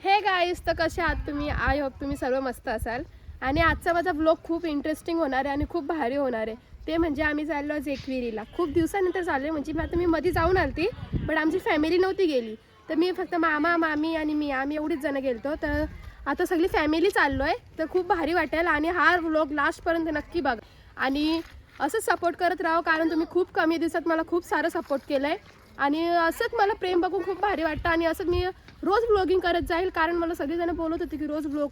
Hey guys, तर कसे आहात तुम्ही? आय होप तुम्ही सर्व मस्त असाल. आणि आजचा माझा ब्लॉग खूप इंटरेस्टिंग होणार आहे आणि खूप भारी होणार आहे. ते म्हणजे आम्ही चाललो आज एकविरीला. खूप दिवसानंतर चाललो, म्हणजे आता मी मध्ये जाऊन आलती, पण आमची फॅमिली नव्हती गेली. तर मी फक्त मामा मामी आणि मी आम्ही एवढीच जण गेलतो. तर आता सगळी फॅमिली चाललो आहे, तर खूप भारी वाटेल. आणि हा व्लॉग लास्टपर्यंत नक्की बघा आणि असंच सपोर्ट करत राहा, कारण तुम्ही खूप कमी दिवसात मला खूप सारं सपोर्ट केलं आहे. आणि असंच मला प्रेम बघून खूप भारी वाटतं. आणि असंच मी रोज व्लॉगिंग करत जाईल, कारण मला सगळेजण बोलत होते की रोज व्लॉग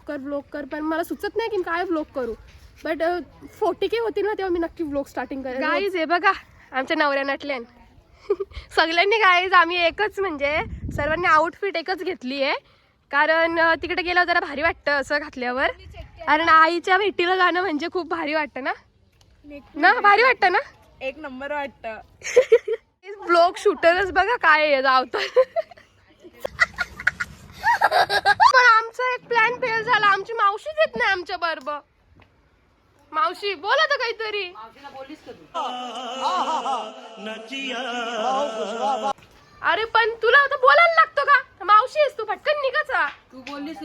कर, पण मला सुचत नाही की काय व्लॉग करू. बट 40K होतील ना, तेव्हा मी नक्की व्लॉग स्टार्टिंग करेन. गाईज हे बघा, आमच्या नवऱ्या नटल्या सगळ्यांनी. गाईज आम्ही एकच, म्हणजे सर्वांनी आउटफिट एकच घेतली आहे, कारण तिकडे गेल्यावर जरा भारी वाटतं असं घातल्यावर. कारण आईच्या भेटीला जाणं म्हणजे खूप भारी वाटतं ना. भारी वाटतं ना, एक नंबर वाटतं. ब्लॉग शूटरच बघा काय जावतं. पण आमचा एक प्लॅन फेल झाला. आमची मावशीच येत नाही आमच्या बरोबर. मावशी बोला तर काहीतरी. अरे पण तुला आता बोलायला लागतो का? मावशी आहेस तू, पटकन निघाचा. तू बोललीस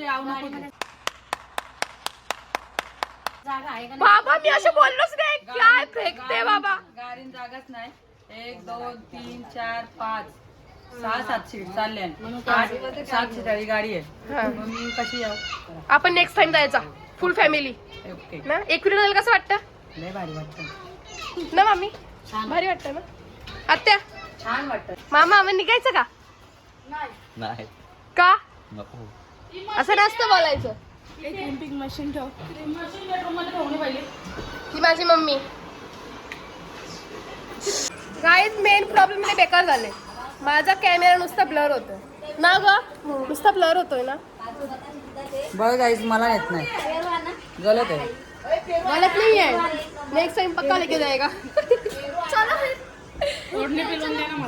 बाबा मी असे बोललोच नाही. काय फेकते बाबा. गाडीन जागाच नाही. 1 2 3 4 5 6 7 सीट चालले. 7 सीटाची गाडी आहे. मी कशी याव? आपण नेक्स्ट टाइम जायचा फुल फॅमिली ओके ना. एकविरीला कसं वाटतं लय भारी वाटतं ना मामी? भारी वाटतं ना. आत्या छान वाटतं. मामा आम्ही निघायचं का? नाही का नको. असं नसतं बोलायचं. एक क्रिम्पिंग मशीन ठेव. ही माझी मम्मी. गाईज मेन प्रॉब्लेम नाही बेकार झाले. माझा कॅमेरा नुसता ब्लर होतोय ना ग, नुसता ब्लर होतोय ना. बघ गाईज मला येत नाही. गलत आहे. गलत नाही आहे. नेक्स्ट टाइम पक्का लेके जाएगा.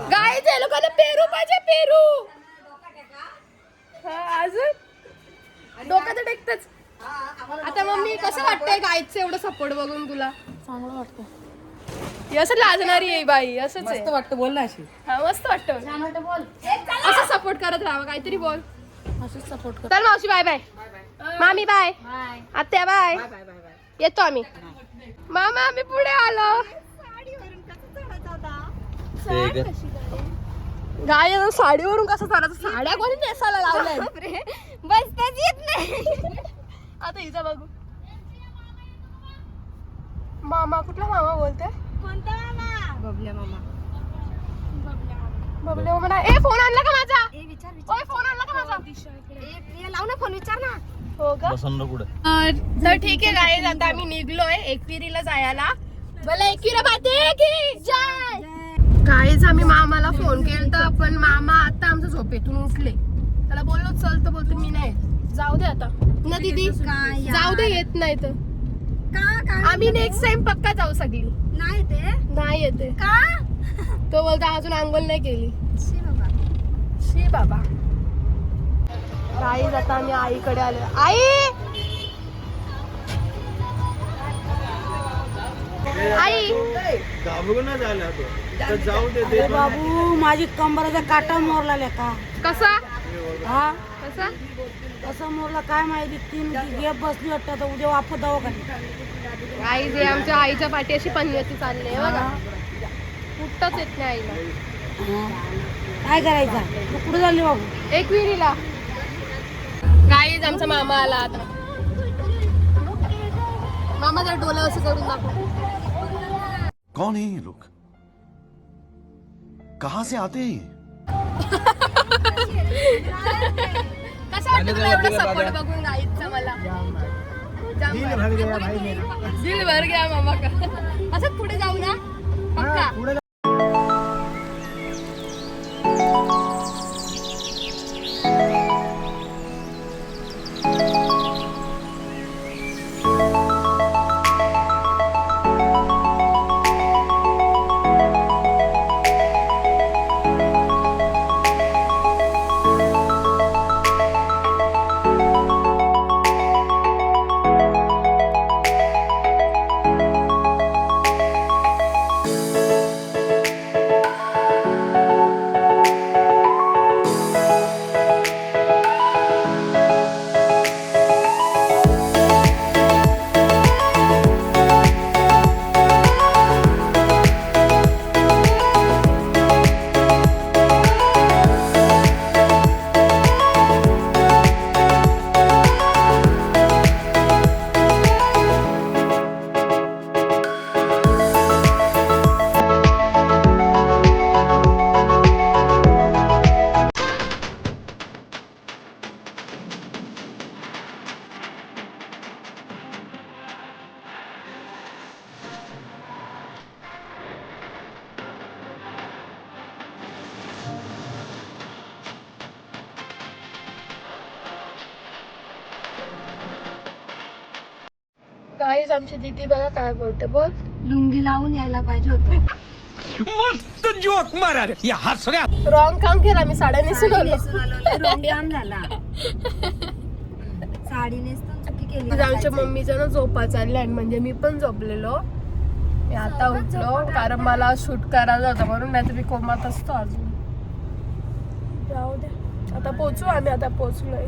गाईज ये लोकांना पेरू पाहिजे, पेरू. हा अजून डोकं तर टेकतच. आता मम्मी कसं वाटतंय गाईचं एवढं सपोर्ट बघून तुला? चांगलं वाटतं. ही असं लाजणारी आहे बाई, असंच मस्त आहे. वाटतं. बोल ना अशी. हा मस्त वाटतं. असं सपोर्ट करत राहा काहीतरी बोल. असंच सपोर्ट कर. चल मावशी बाय बाय. मामी बाय. आत्या bye. Bye bye bye bye. येतो आम्ही. मामा आम्ही पुढे आलो. गाय साडीवरून कसं चालायचं? साड्या कोणी नेसायला लावल्या? बसताच येत नाही. आता हिचा बघू. मामा कुठला मामा बोलते? कोणता मामा? बबल्या मामा. बबले मामा नाही. ए फोन आणला का माझा? विचार ओय फोन आणला का माझा? लाव ना फोन. विचार ना. हो का? बसन कुठे तर ठीक आहे गाईज, आता आम्ही निघलोय एकविरीला जायला. मला एकविरा बाते की जय. गाईज आम्ही मामाला फोन केलता, पण मामा आता आमच्या झोपेतून उठले. त्याला बोललो चल, तर बोलतो मी नाही. जाऊ दे आता ना दीदी, जाऊ दे. येत नाही तर आम्ही नेक्स्ट टाइम पक्का जाऊ सगळी. नाही येते का? तो बोलता अजून आंघोळ नाही केली. शी बाबा. गाईज आता आम्ही आईकडे आलो. आई आई अरे बाबू, माझी कंबराचा काटा मोरला का? कसा हा कसा कसा मोरला काय माहिती. 3 गेप बसली वाटतं. तर उद्या वापस जाऊ का? आई जे आमच्या आईच्या पाठी अशी पनवेती चालली आहे बघा. कुठंच येत नाही आईला. काय करायचं? तू कुठे चालली बाबू? एकविरीला. गाईज आमचा मामा आला आता. मामा जर डोलं असं करून दाखव. कौन है ये लोग? कहां से आते हैं? कसं वाटतं तुला एवढं सपोर्ट बघून गाईजचा मला? दिल भर गया मामा का. असंच पुढे जाऊ ना पक्का. गाईज आमची दीदी बघा काय बोलते, बोल. लुंगी लावून यायला पाहिजे होतं. रॉंग काम केला मी, साड्या नेसून आलो. रॉंग काम झाला. साडी नेसून चुकी केली. आमच्या मम्मीचं ना झोपा चालल्या म्हणजे मी पण झोपलेलो. मी आता उठलो कारण मला शूट करायला होतं म्हणून, नाही तर मी कोमात असतो अजून. जाऊ दे, आता पोचू आम्ही. आता पोचलोय.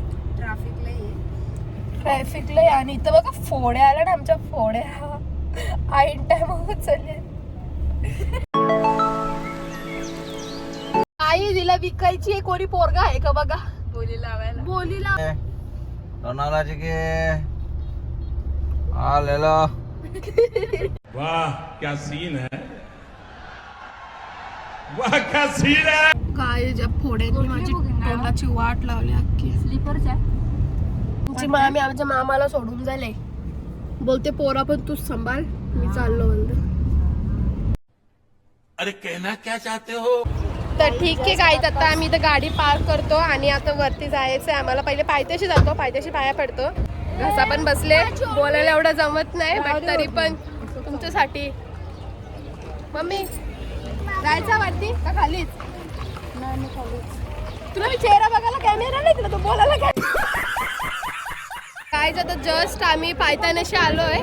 ट्रॅफिकला आणि इथं बघा फोड्या आल्या ना, आमच्या फोड्या आईन टाइम उचलले. आई तिला विकायची आहे, कोणी पोरगा आहे का बघा बोली लावायला. बोली लाव. लोनावळाची की आलेलो. वाह क्या सीन है, वाह क्या सीन है. काय ज्या फोड्यांनी माझी तोंडाची वाट लावली अख्खी. स्लीपरच्या तुमची मामी आमच्या मामाला सोडून झाले, बोलते पोरा पण तूच सांभाळ, मी चाललो म्हणतो. अरे कहना क्या चाहते हो. तर ठीक आहे गाईत, आता आम्ही इथं गाडी पार्क करतो आणि आता वरती जायचं आहे आम्हाला. पहिले पायथ्याशी जातो, पायथ्याशी पाया पडतो. घसा पण बसले, बोलायला एवढं जमत नाही बट तरी पण तुमच्यासाठी. मम्मी जायचं वरती का खालीच? तुला मी चेहरा बघायला कॅमेरा नाही, तुला तो बोलायला काय. काय आता जस्ट आम्ही पायथ्याशी आलोय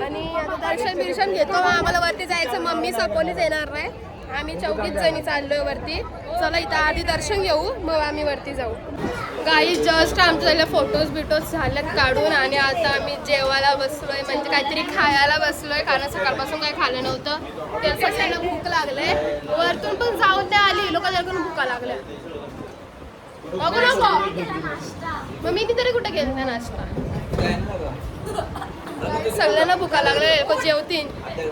आणि आता दर्शन बिर्शन घेतो. आम्हाला वरती जायचं, मम्मी कोणीच येणार नाही. आम्ही 24 जणी चाललोय वरती. चला इथं आधी दर्शन घेऊ मग आम्ही वरती जाऊ. काही जस्ट आमच्या झाल्या फोटोज बिटोज झाल्यात काढून आणि आता आम्ही जेवायला बसलोय, म्हणजे काहीतरी खायला बसलोय कारण सकाळपासून काही खाल्लं नव्हतं. त्यासाठी त्यांना भूक लागले. वरतून पण जाऊन त्या आली, लोकांना भूका लागल्या. बघू नको मग मी तरी कुठे गेलो नाही नाश्ता. सगळ्यांना भूका लागल्या, लोक जेवतील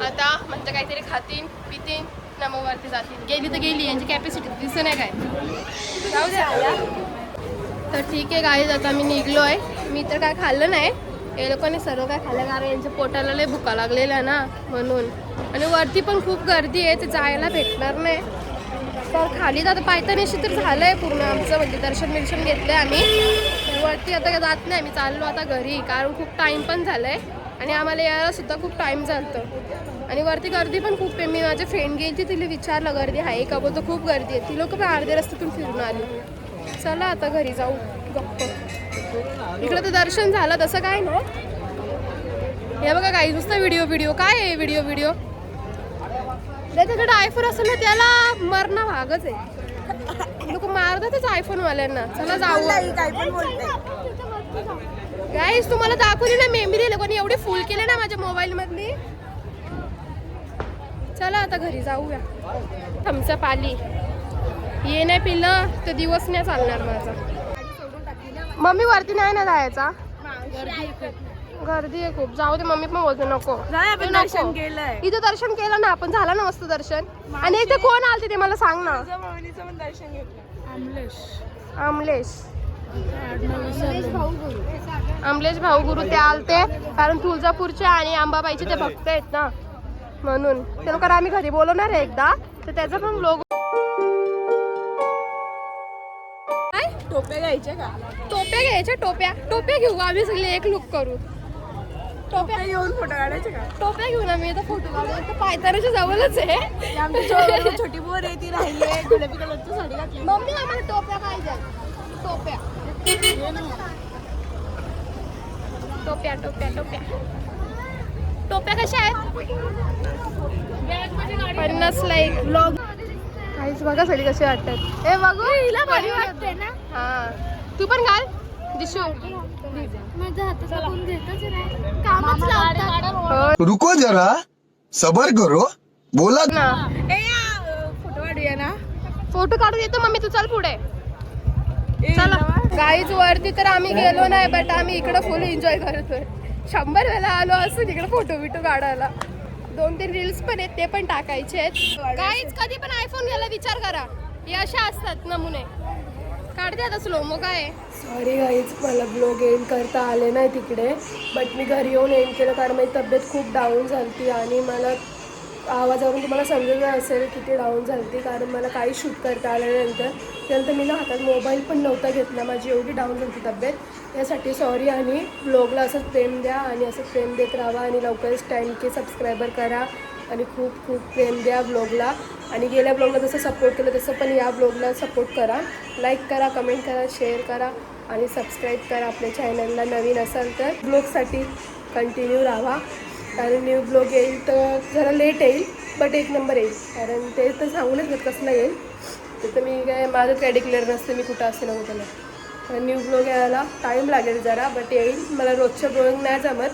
आता, म्हणजे काहीतरी खातील पितील ना मग वरती जातील. गेली तर गेली, यांची कॅपॅसिटी दिसत नाही काय. जाऊ द्या. तर ठीक आहे गाईज, आता मी निघलोय. मी तर काय खाल्लं नाही, हे लोकांनी सर्व काय खाल्लं कारण यांच्या पोटाला लय भुका लागलेल्या ना म्हणून. आणि वरती पण खूप गर्दी आहे, ते जायला भेटणार नाही. तर खाली आता पायथ्याशी तर झालंय पूर्ण आमचं, म्हणजे दर्शन बिर्शन घेतलंय आम्ही. तर वरती आता जात नाही, आम्ही चाललो आता घरी कारण खूप टाईम पण झालंय आणि आम्हाला यायला सुद्धा खूप टाईम चालतं. आणि वरती गर्दी पण खूप आहे. मी माझ्या फ्रेंड गेली, तिला विचारलं गर्दी आहे का, बोलतो खूप गर्दी आहे. ती लोक पण अर्ध्या रस्त्यातून फिरून आली. चला आता घरी जाऊ गप्प. इकडं तर दर्शन झालं तसं काय नाही. हे बघा काही नुसतं व्हिडिओ काय आहे व्हिडिओ. त्याच्याकडे आयफोन असेल ना त्याला मरणं भागच आहे. लोक मारतातच आयफोनवाल्यांना. चला जाऊ. गाईस तुम्हाला दाखवली ना मेमरी दिली कोणी एवढी फुल केली ना माझ्या मोबाईल मधली. चला आता घरी जाऊया. थम्सअप आली, ये नाही पिलं तर दिवस नाही चालणार माझा. मम्मी वरती नाही ना जायचा, गर्दी आहे खूप. जाऊ दे, मम्मी पण बोलते नको. दर्शन केलंय, इथं दर्शन केलं ना आपण, झालं ना मस्त दर्शन. आणि इथे कोण आलते ते मला सांग ना. दर्शन घेतलं. अमलेश भाऊ गुरु ते आलते कारण तुळजापूरचे आणि अंबाबाईचे ते भक्त आहेत ना म्हणून. ते लोक आम्ही घरी बोलवणार आहे एकदा, तर त्याचा पण लोगो. टोप्या घ्यायच्या का? टोप्या घेऊ आम्ही सगळे, एक लुक करू. टोप्या घेऊन फोटो काढायचे का? टोप्या घेऊन आम्ही आता फोटो काढू. पायथ्याच्या जवळच आहे. आमची छोटी बोर आहे, ती राहिली आहे. गुलाबी कलरची साडी घातली. मम्मी आम्हाला टोप्या पाहिजे. टोप्या कशा आहेत? 50 लाईक ब्लॉग. काहीच बघा सगळी कशी वाटतात. ए बघू हिला भारी वाटते ना. हा तू पण घाल दिशू. रुको जरा सबर करो बोला ना. फोटो काढूया ना. फोटो काढून येतो मम्मी, तू चल पुढे. चला गाईच वरती तर आम्ही गेलो नाही बट आम्ही इकडे फुल एन्जॉय करतोय. 100 वेळा आलो असं इकडे फोटो बिटो काढायला. 2-3 रील्स पण आहेत, ते पण टाकायचे आहेत. गाईच कधी पण आयफोन घ्यायला विचार करा, हे अशा असतात नमुने. काढते आता स्लोमो. काय सॉरी गाईज, मला ब्लॉग एंड करता आले नाही तिकडे, बट मी घरी येऊन एंड केलं कारण माझी तब्येत खूप डाऊन झाली आणि मला आवाजावरून तुम्हाला समजलं असेल किती डाऊन झाली ती, कारण मला काही शूट करता आल्यानंतर त्यानंतर मी ना हातात मोबाईल पण नव्हता घेतला. माझी एवढी डाऊन झाली ती तब्येत, यासाठी सॉरी. आणि ब्लॉगला असंच प्रेम द्या आणि असं प्रेम देत राहा आणि लवकरच 10K सबस्क्रायबर करा आणि खूप खूप प्रेम द्या ब्लॉगला. आणि गेल्या ब्लॉगला जसं सपोर्ट केलं तसं पण या ब्लॉगला सपोर्ट करा. लाईक करा, कमेंट करा, शेअर करा आणि सबस्क्राईब करा आपल्या चॅनलला. नवीन असाल तर ब्लॉगसाठी कंटिन्यू राहा, कारण न्यू ब्लॉग येईल तर जरा लेट येईल बट एक नंबर येईल, कारण ते तर सांगूनच घेत कसलं येईल ते तर मी काय माझं काय डिक्लेअर नसते मी कुठं असेल ना त्याला. तर न्यू ब्लॉग यायला टाईम लागेल जरा बट येईल. मला रोजच्या ब्लॉग नाही जमत,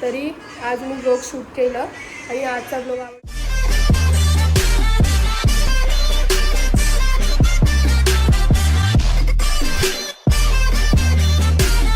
तरी आज मी ब्लॉग शूट केलं आणि आजचा ब्लॉग